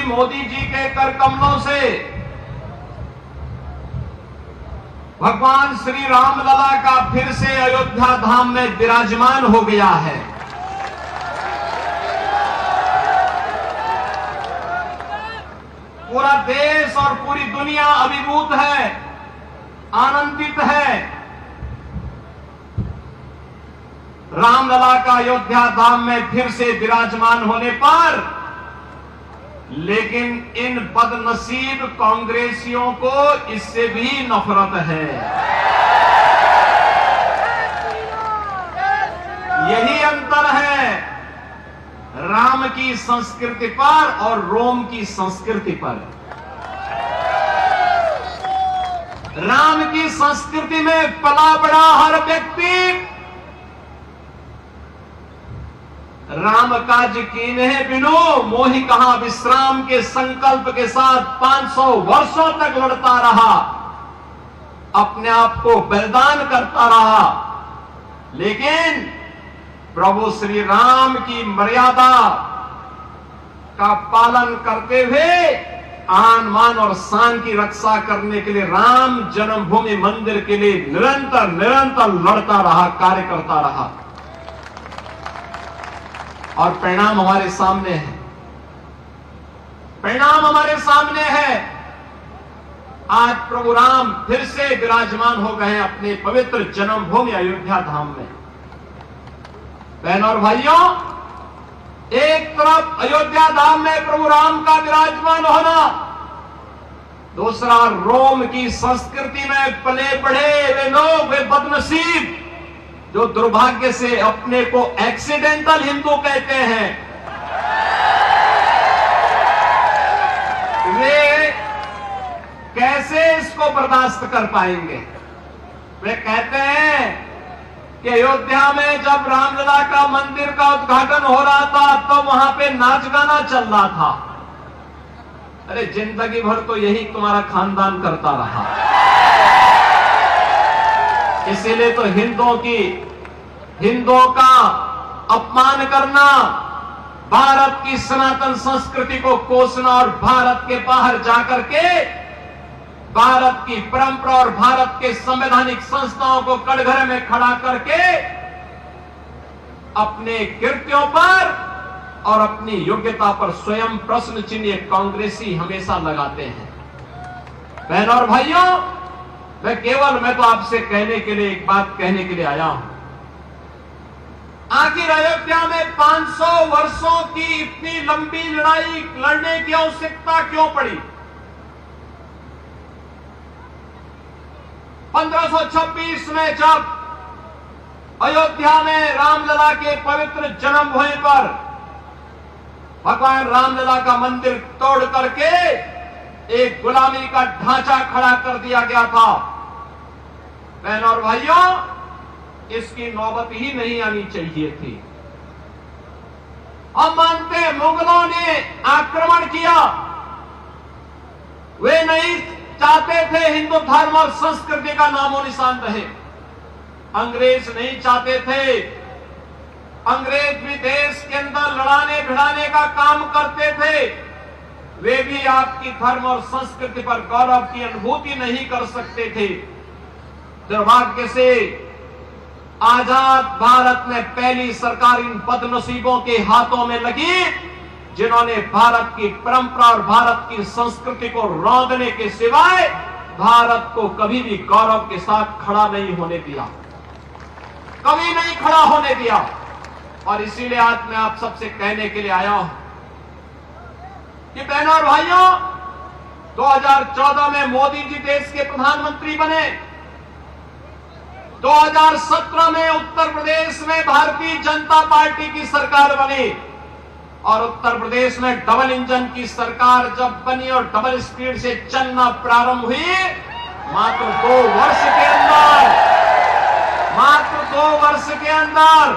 मोदी जी के कर कमलों से भगवान श्री राम लला का फिर से अयोध्या धाम में विराजमान हो गया है। पूरा देश और पूरी दुनिया अभिभूत है, आनंदित है। रामलला का अयोध्या धाम में फिर से विराजमान होने पर, लेकिन इन बदनसीब कांग्रेसियों को इससे भी नफरत है। यही अंतर है राम की संस्कृति पर और रोम की संस्कृति पर। राम की संस्कृति में पला बड़ा हर व्यक्ति राम काज कीन्हे बिनु मोहि कहां विश्राम के संकल्प के साथ 500 वर्षों तक लड़ता रहा, अपने आप को बलिदान करता रहा। लेकिन प्रभु श्री राम की मर्यादा का पालन करते हुए आन मान और शान की रक्षा करने के लिए राम जन्मभूमि मंदिर के लिए निरंतर लड़ता रहा, कार्य करता रहा। और परिणाम हमारे सामने है, परिणाम हमारे सामने है। आज प्रभु राम फिर से विराजमान हो गए हैं अपने पवित्र जन्मभूमि अयोध्या धाम में। बहनों और भाइयों, एक तरफ अयोध्या धाम में प्रभु राम का विराजमान होना, दूसरा रोम की संस्कृति में पले बढ़े वे लोग, वे बदनसीब जो दुर्भाग्य से अपने को एक्सीडेंटल हिंदू कहते हैं, वे कैसे इसको बर्दाश्त कर पाएंगे। वे कहते हैं कि अयोध्या में जब रामलला का मंदिर का उद्घाटन हो रहा था तो वहां पे नाच गाना चल रहा था। अरे जिंदगी भर तो यही तुम्हारा खानदान करता रहा, इसीलिए तो हिंदुओं का अपमान करना, भारत की सनातन संस्कृति को कोसना और भारत के बाहर जाकर के भारत की परंपरा और भारत के संवैधानिक संस्थाओं को कटघरे में खड़ा करके अपने कृत्यों पर और अपनी योग्यता पर स्वयं प्रश्न चिन्ह कांग्रेसी हमेशा लगाते हैं। बहनों और भाइयों, मैं तो आपसे कहने के लिए एक बात कहने के लिए आया हूं। आखिर अयोध्या में 500 वर्षों की इतनी लंबी लड़ाई लड़ने की आवश्यकता क्यों पड़ी? 1526 में जब अयोध्या में रामलला के पवित्र जन्मभूमि पर भगवान रामलला का मंदिर तोड़ करके एक गुलामी का ढांचा खड़ा कर दिया गया था। बहनों और भाइयों, इसकी नौबत ही नहीं आनी चाहिए थी। हम मानते हैं मुगलों ने आक्रमण किया, वे नहीं चाहते थे हिंदू धर्म और संस्कृति का नामो निशान रहे। अंग्रेज नहीं चाहते थे, अंग्रेज भी देश के अंदर लड़ाने भिड़ाने का काम करते थे। वे भी आपकी धर्म और संस्कृति पर गौरव की अनुभूति नहीं कर सकते थे। दुर्भाग्य से आजाद भारत में पहली सरकार इन बदनसीबों के हाथों में लगी, जिन्होंने भारत की परंपरा और भारत की संस्कृति को रौंदने के सिवाय भारत को कभी भी गौरव के साथ खड़ा नहीं होने दिया, कभी नहीं खड़ा होने दिया। और इसीलिए आज मैं आप सबसे कहने के लिए आया हूं कि बहनों और भाइयों, 2014 में मोदी जी देश के प्रधानमंत्री बने, 2017 में उत्तर प्रदेश में भारतीय जनता पार्टी की सरकार बनी और उत्तर प्रदेश में डबल इंजन की सरकार जब बनी और डबल स्पीड से चलना प्रारंभ हुई, मात्र 2 वर्ष के अंदर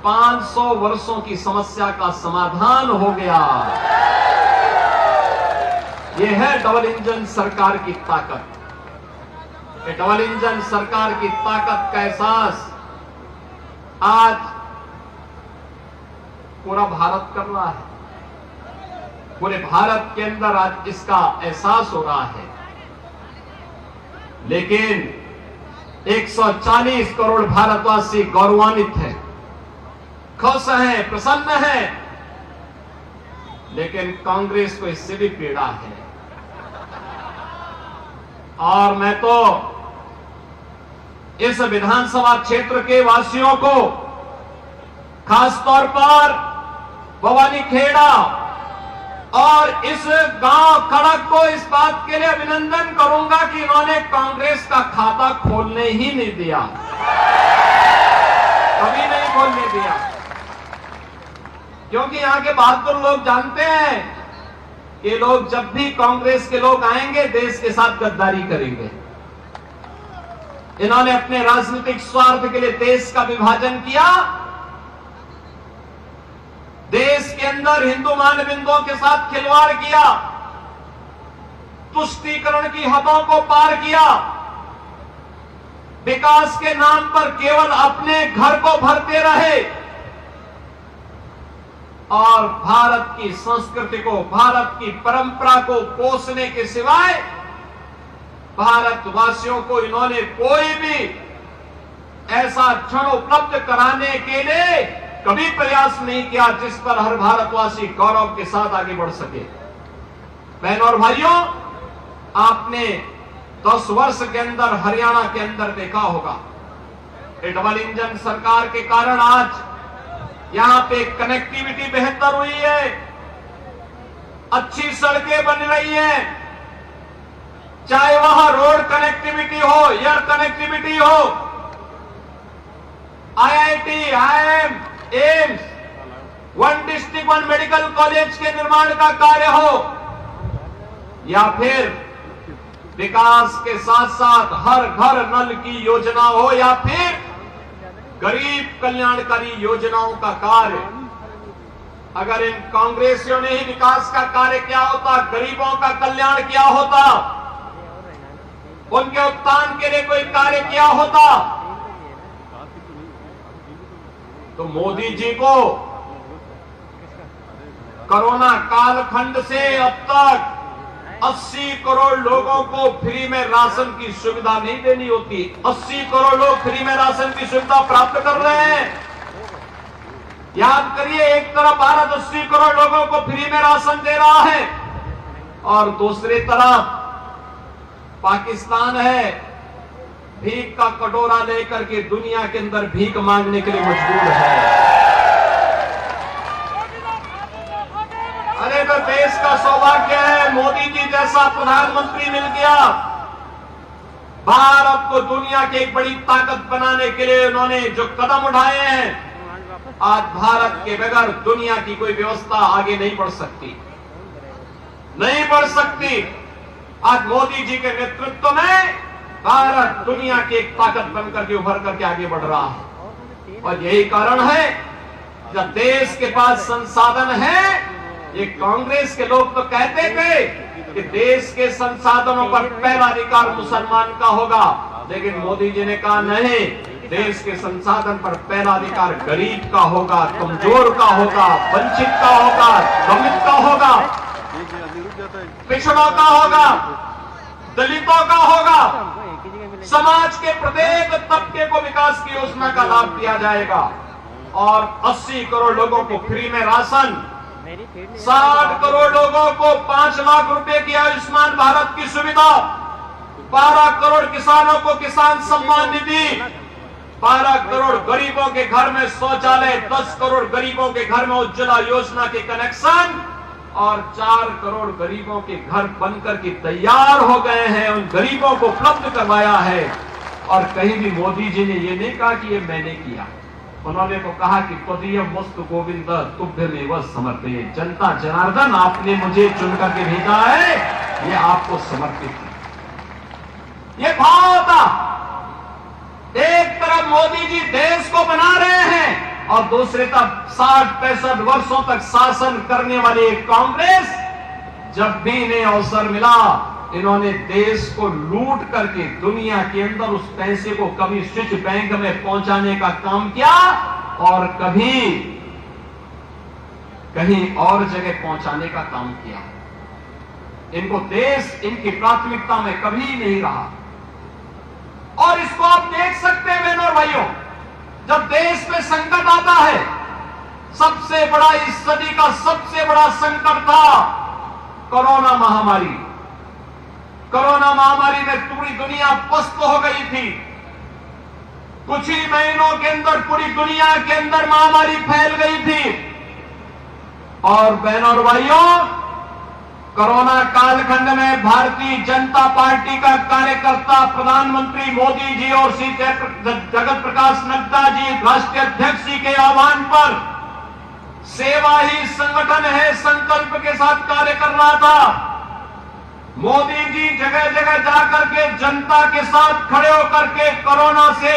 500 वर्षों की समस्या का समाधान हो गया। यह है डबल इंजन सरकार की ताकत। डबल इंजन सरकार की ताकत का एहसास आज पूरा भारत कर रहा है। पूरे भारत के अंदर आज इसका एहसास हो रहा है। लेकिन 140 करोड़ भारतवासी गौरवान्वित हैं, खुश हैं, प्रसन्न हैं, लेकिन कांग्रेस को इससे भी पीड़ा है। और मैं तो इस विधानसभा क्षेत्र के वासियों को, खासतौर पर भवानीखेड़ा और इस गांव खड़क को इस बात के लिए अभिनंदन करूंगा कि इन्होंने कांग्रेस का खाता खोलने ही नहीं दिया, कभी नहीं खोलने दिया। क्योंकि यहां के बहादुर लोग जानते हैं कि लोग जब भी कांग्रेस के लोग आएंगे देश के साथ गद्दारी करेंगे। इन्होंने अपने राजनीतिक स्वार्थ के लिए देश का विभाजन किया, देश के अंदर हिंदू मानबिंदुओं के साथ खिलवाड़ किया, तुष्टीकरण की हदों को पार किया, विकास के नाम पर केवल अपने घर को भरते रहे और भारत की संस्कृति को, भारत की परंपरा को पोषने के सिवाय भारतवासियों को इन्होंने कोई भी ऐसा क्षण उपलब्ध कराने के लिए कभी प्रयास नहीं किया जिस पर हर भारतवासी गौरव के साथ आगे बढ़ सके। बहनों और भाइयों, आपने 10 वर्ष के अंदर हरियाणा के अंदर देखा होगा, डबल इंजन सरकार के कारण आज यहां पे कनेक्टिविटी बेहतर हुई है, अच्छी सड़कें बन रही हैं, चाहे वह रोड कनेक्टिविटी हो, एयर कनेक्टिविटी हो, IIT, IIM, AIIMS, one district one medical college के निर्माण का कार्य हो, या फिर विकास के साथ साथ हर घर नल की योजना हो, या फिर गरीब कल्याणकारी योजनाओं का कार्य। अगर इन कांग्रेसियों ने ही विकास का कार्य किया होता, गरीबों का कल्याण किया होता, उनके उत्थान के लिए कोई कार्य किया होता, तो मोदी जी को कोरोना कालखंड से अब तक 80 करोड़ लोगों को फ्री में राशन की सुविधा नहीं देनी होती। 80 करोड़ लोग फ्री में राशन की सुविधा प्राप्त कर रहे हैं। याद करिए, एक तरफ भारत 80 करोड़ लोगों को फ्री में राशन दे रहा है और दूसरी तरफ पाकिस्तान है, भीख का कटोरा लेकर के दुनिया के अंदर भीख मांगने के लिए मजबूर है। अरे तो देश का सौभाग्य है, मोदी जी जैसा प्रधानमंत्री मिल गया। भारत को दुनिया की एक बड़ी ताकत बनाने के लिए उन्होंने जो कदम उठाए हैं, आज भारत के बगैर दुनिया की कोई व्यवस्था आगे नहीं बढ़ सकती, नहीं बढ़ सकती। आज मोदी जी के नेतृत्व में भारत दुनिया की एक ताकत बनकर के उभर करके आगे बढ़ रहा है। और यही कारण है, जब देश के पास संसाधन है, ये कांग्रेस के लोग तो कहते थे कि देश के संसाधनों पर पहला अधिकार मुसलमान का होगा, लेकिन मोदी जी ने कहा नहीं, देश के संसाधन पर पहला अधिकार गरीब का होगा, कमजोर का होगा, वंचित का होगा, दलित का होगा, पिछड़ों का होगा, दलितों का होगा। समाज के प्रत्येक तबके को विकास की योजना का लाभ दिया जाएगा। और 80 करोड़ लोगों को फ्री में राशन, 60 करोड़ लोगों को 5 लाख रुपए की आयुष्मान भारत की सुविधा, 12 करोड़ किसानों को किसान सम्मान निधि, 12 करोड़ गरीबों के घर में शौचालय, 10 करोड़ गरीबों के घर में उज्ज्वला योजना के कनेक्शन और 4 करोड़ गरीबों के घर बनकर के तैयार हो गए हैं। उन गरीबों को उपलब्ध करवाया है। और कहीं भी मोदी जी ने ये नहीं कहा कि ये मैंने किया, उन्होंने तो कहा कि त्वदीयम वस्तु गोविंद तुभ्यमेव समर्पये, जनता जनार्दन आपने मुझे चुन करके भेजा है, ये आपको समर्पित है। ये भाव था। एक तरफ मोदी जी देश को बना रहे हैं और दूसरी तरफ 60-65 वर्षों तक शासन करने वाली कांग्रेस, जब भी इन्हें अवसर मिला, इन्होंने देश को लूट करके दुनिया के अंदर उस पैसे को कभी स्विच बैंक में पहुंचाने का काम किया और कभी कहीं और जगह पहुंचाने का काम किया। इनको देश इनकी प्राथमिकता में कभी नहीं रहा। और इसको आप देख सकते हैं बहनों और भाइयों, जब देश में संकट आता है, सबसे बड़ा इस सदी का सबसे बड़ा संकट था कोरोना महामारी। कोरोना महामारी में पूरी दुनिया पस्त हो गई थी। कुछ ही महीनों के अंदर पूरी दुनिया के अंदर महामारी फैल गई थी। और बहनों और भाइयों, कोरोना कालखंड में भारतीय जनता पार्टी का कार्यकर्ता प्रधानमंत्री मोदी जी और श्री जगत प्रकाश नड्डा जी राष्ट्रीय अध्यक्ष जी के आह्वान पर सेवा ही संगठन है संकल्प के साथ कार्य कर रहा था। मोदी जी जगह जगह जाकर के जनता के साथ खड़े होकर के कोरोना से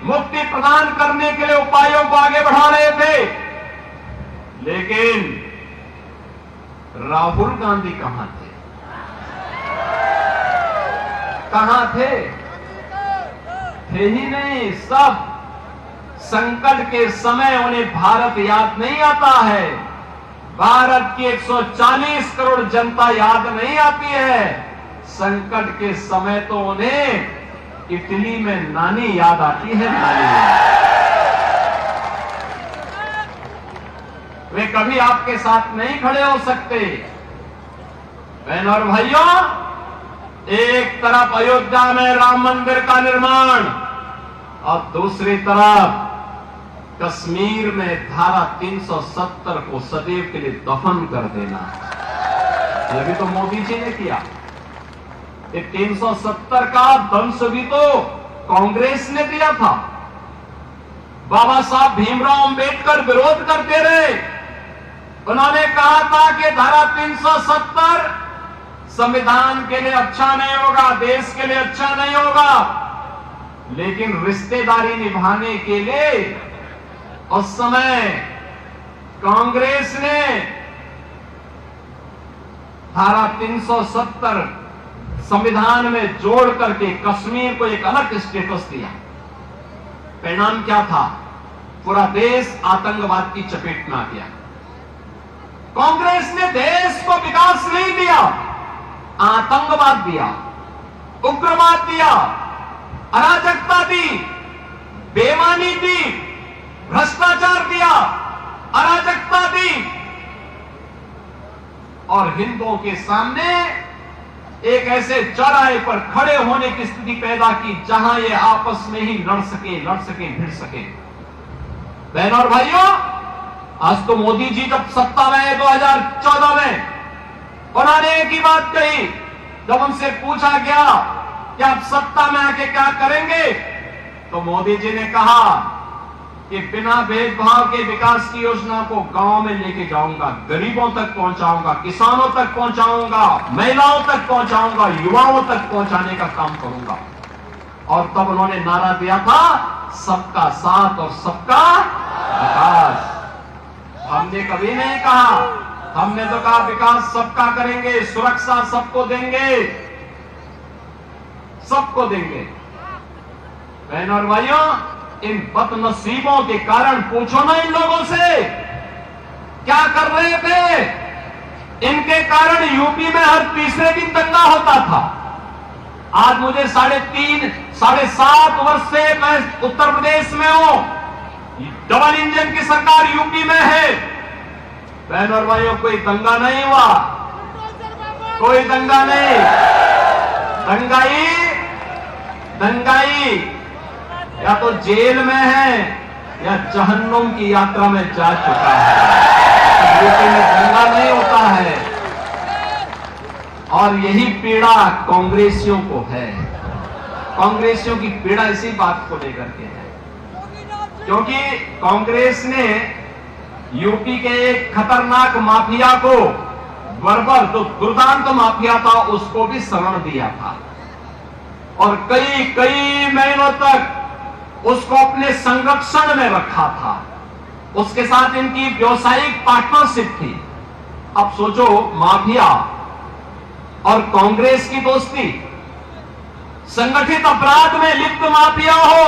मुक्ति प्रदान करने के लिए उपायों को आगे बढ़ा रहे थे। लेकिन राहुल गांधी कहां थे? कहां थे? थे ही नहीं। सब संकट के समय उन्हें भारत याद नहीं आता है। भारत की 140 करोड़ जनता याद नहीं आती है। संकट के समय तो उन्हें इटली में नानी याद आती है। नानी वे कभी आपके साथ नहीं खड़े हो सकते। बहनों और भाइयों, एक तरफ अयोध्या में राम मंदिर का निर्माण और दूसरी तरफ कश्मीर में धारा 370 को सदैव के लिए दफन कर देना। यह भी तो मोदी जी ने किया। ये 370 का दंश भी तो कांग्रेस ने दिया था। बाबा साहब भीमराव अंबेडकर विरोध करते रहे। उन्होंने कहा था कि धारा 370 संविधान के लिए अच्छा नहीं होगा, देश के लिए अच्छा नहीं होगा। लेकिन रिश्तेदारी निभाने के लिए उस समय कांग्रेस ने धारा 370 संविधान में जोड़ करके कश्मीर को एक अलग स्टेटस दिया। परिणाम क्या था? पूरा देश आतंकवाद की चपेट में आ गया। कांग्रेस ने देश को विकास नहीं दिया, आतंकवाद दिया, उग्रवाद दिया, अराजकता दी, बेईमानी दी, भ्रष्टाचार दिया, अराजकता दी और हिंदुओं के सामने एक ऐसे चौराहे पर खड़े होने की स्थिति पैदा की जहां ये आपस में ही लड़ सके भिड़ सके। बहनों और भाइयों, आज तो मोदी जी जब सत्ता में आए 2014 में, उन्होंने एक ही बात कही। जब उनसे पूछा गया कि आप सत्ता में आके क्या करेंगे, तो मोदी जी ने कहा कि बिना भेदभाव के विकास की योजना को गांव में लेके जाऊंगा, गरीबों तक पहुंचाऊंगा, किसानों तक पहुंचाऊंगा, महिलाओं तक पहुंचाऊंगा, युवाओं तक पहुंचाने का काम करूंगा। और तब उन्होंने नारा दिया था, सबका साथ और सबका विकास। हमने कभी नहीं कहा, हमने तो कहा विकास सबका करेंगे, सुरक्षा सबको देंगे, सबको देंगे। बहनों और भाइयों, इन बदनसीबों के कारण पूछो ना इन लोगों से क्या कर रहे थे। इनके कारण यूपी में हर तीसरे दिन दंगा होता था। आज मुझे 7.5 वर्ष से मैं उत्तर प्रदेश में हूं, डबल इंजन की सरकार यूपी में है। बहनों और भाइयों, कोई दंगा नहीं हुआ, कोई दंगा नहीं। दंगाई या तो जेल में है या जहन्नुम की यात्रा में जा चुका है। यूपी में दंगा नहीं होता है। और यही पीड़ा कांग्रेसियों को है। कांग्रेसियों की पीड़ा इसी बात को लेकर के है, क्योंकि कांग्रेस ने यूपी के एक खतरनाक माफिया को, बर्बर जो दुर्दांत माफिया था, उसको भी शरण दिया था और कई महीनों तक उसको अपने संरक्षण में रखा था। उसके साथ इनकी व्यावसायिक पार्टनरशिप थी। अब सोचो, माफिया और कांग्रेस की दोस्ती, संगठित अपराध में लिप्त माफिया हो,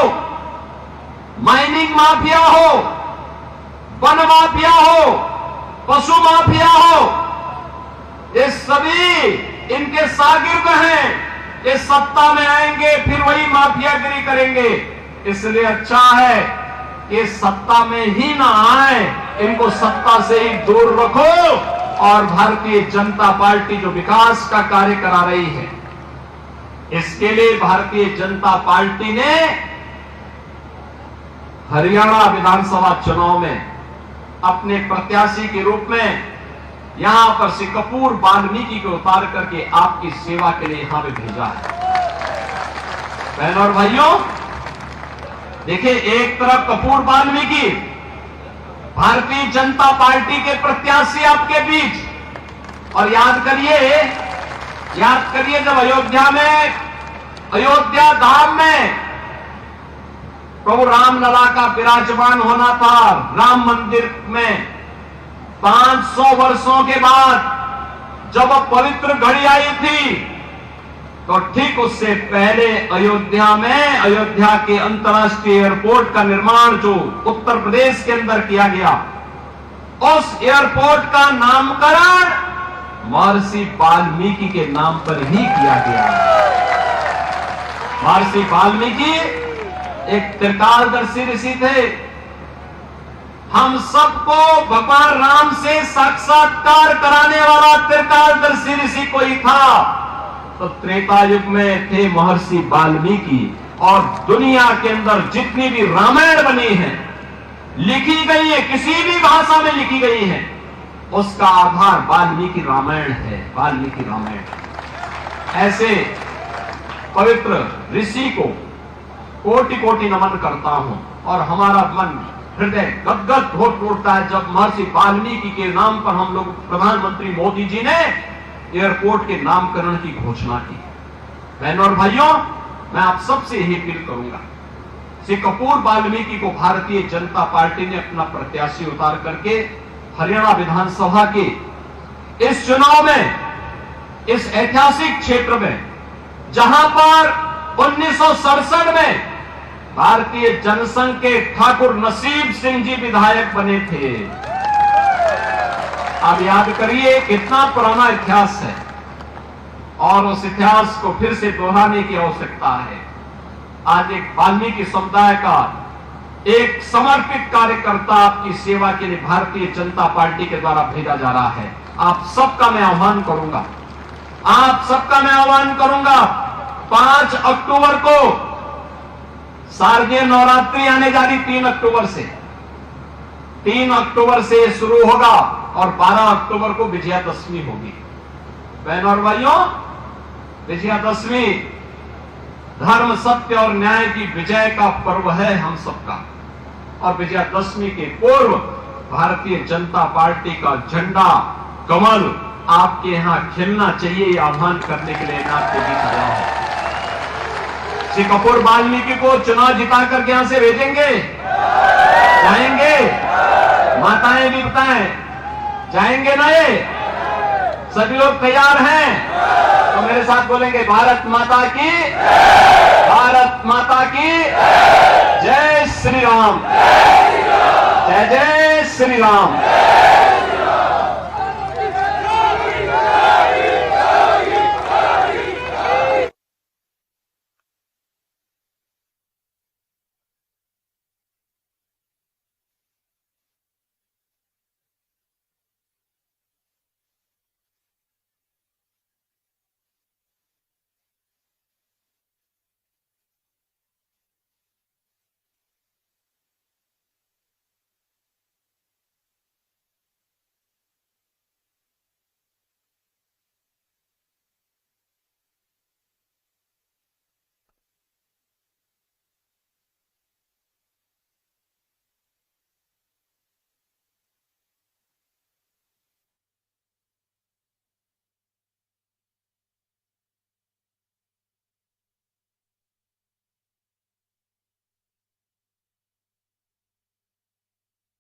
माइनिंग माफिया हो, वन माफिया हो, पशु माफिया हो, ये सभी इनके शागिर्द हैं। ये सत्ता में आएंगे फिर वही माफियागिरी करेंगे। इसलिए अच्छा है कि सत्ता में ही ना आए, इनको सत्ता से ही दूर रखो। और भारतीय जनता पार्टी जो विकास का कार्य करा रही है, इसके लिए भारतीय जनता पार्टी ने हरियाणा विधानसभा चुनाव में अपने प्रत्याशी के रूप में यहां पर से कपूर वाल्मीकि को उतार करके आपकी सेवा के लिए यहां पे भेजा है। बहनों और भाइयों, देखिए, एक तरफ कपूर वाल्मीकि भारतीय जनता पार्टी के प्रत्याशी आपके बीच, और याद करिए जब अयोध्या धाम में प्रभु रामलला का विराजमान होना था, राम मंदिर में 500 वर्षों के बाद जब पवित्र घड़ी आई थी, तो ठीक उससे पहले अयोध्या के अंतर्राष्ट्रीय एयरपोर्ट का निर्माण जो उत्तर प्रदेश के अंदर किया गया, उस एयरपोर्ट का नामकरण महर्षि वाल्मीकि के नाम पर ही किया गया। महर्षि वाल्मीकि एक त्रिकालदर्शी ऋषि थे। हम सबको भगवान राम से साक्षात्कार कराने वाला त्रिकालदर्शी ऋषि कोई था, तो त्रेता युग में थे महर्षि वाल्मीकि। और दुनिया के अंदर जितनी भी रामायण बनी है, लिखी गई है, किसी भी भाषा में लिखी गई है, उसका आधार वाल्मीकि रामायण है। वाल्मीकि रामायण। ऐसे पवित्र ऋषि को कोटि कोटि नमन करता हूं, और हमारा मन हृदय गदगद हो उठता है जब महर्षि वाल्मीकि के नाम पर हम लोग प्रधानमंत्री मोदी जी ने एयरपोर्ट के नामकरण की घोषणा की। बहनों और भाइयों, मैं आप सबसे यही अपील करूंगा, श्री कपूर वाल्मीकि को भारतीय जनता पार्टी ने अपना प्रत्याशी उतार करके हरियाणा विधानसभा के इस चुनाव में, इस ऐतिहासिक क्षेत्र में, जहां पर 1967 में भारतीय जनसंघ के ठाकुर नसीब सिंह जी विधायक बने थे। अब याद करिए कितना पुराना इतिहास है, और उस इतिहास को फिर से दोहराने की आवश्यकता है। आज एक वाल्मीकि समुदाय का एक समर्पित कार्यकर्ता आपकी सेवा के लिए भारतीय जनता पार्टी के द्वारा भेजा जा रहा है। आप सबका मैं आह्वान करूंगा, 5 अक्टूबर को शारदीय नवरात्रि आने जा रही, 3 अक्टूबर से शुरू होगा और 12 अक्टूबर को विजयादशमी होगी। बहनों और भाइयों, विजयादशमी धर्म, सत्य और न्याय की विजय का पर्व है हम सबका, और विजयादशमी के पूर्व भारतीय जनता पार्टी का झंडा, कमल आपके यहां खिलना चाहिए, ये आह्वान करने के लिए मैं आपके बीच आया हूं। श्री कपूर वाल्मीकि को चुनाव जिता करके यहां से भेजेंगे, जाएंगे? माताएं भी बताएं, जाएंगे ना? ये सभी लोग तैयार हैं तो मेरे साथ बोलेंगे, भारत माता की, भारत माता की जय श्री राम, जय जय श्री राम।